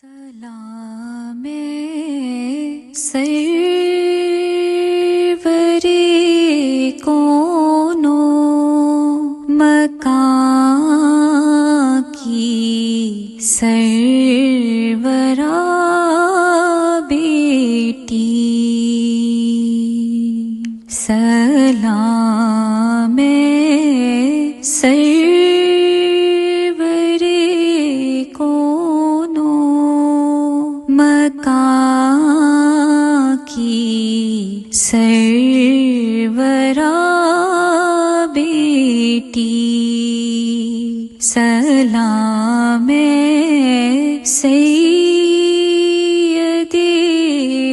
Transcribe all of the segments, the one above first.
سلام سرور کون و مکان کی سرورا بیٹی، سلام سرور کون و مکان کی سرورا بیٹی، سلام سیدی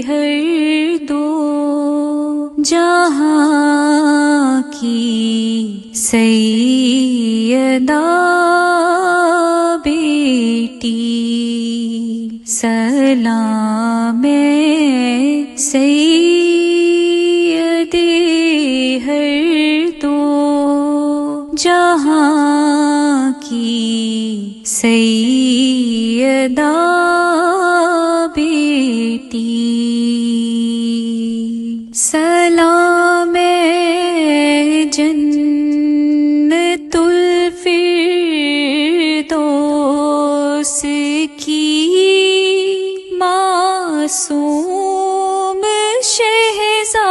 ہر دو جہاں کی سیدہ بیٹی، سلام سیدی ہر دو جہاں کی سیدہ بیٹی، سلام جنت الفردوس کی معصوم شہزادی،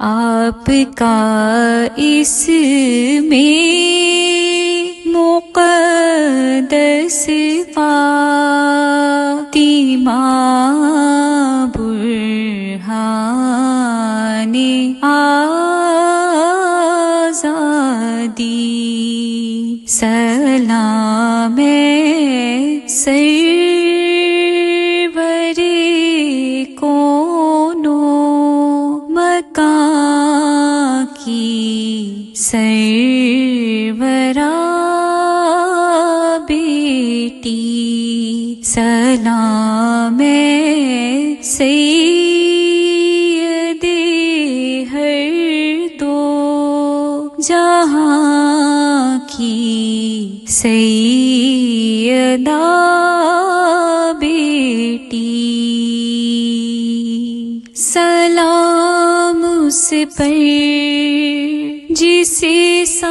آپ کا اس میں مقدس فاطمہ برہان آزادی، سلام سرور کون و مکان کی سرورا بیٹی، سلام سیدی ہر دو جہاں کی سیدہ بیٹی، سلام اس پر جسے صائم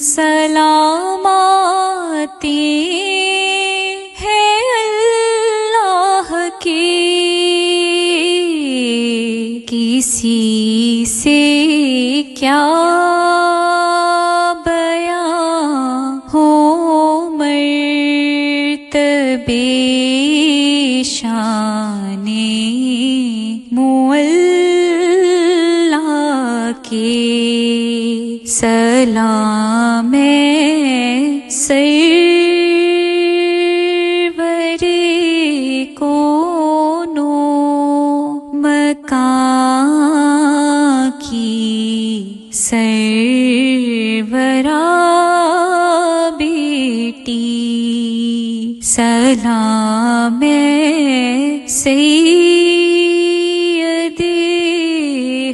سلام آتے ہیں اللہ کے، کسی سے کیا بیان ہو مرتبے شان معلا کے، سلام سرور کون و مکان کی سرورا بیٹی، سلام سیدی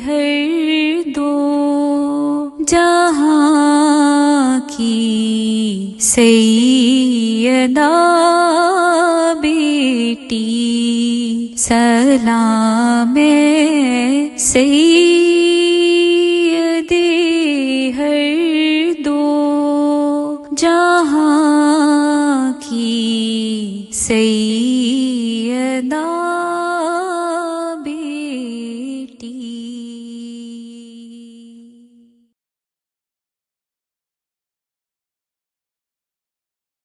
ہر دو جہاں کی سیدہ بیٹی، سلام سیدی ہر دو جہاں کی سیدہ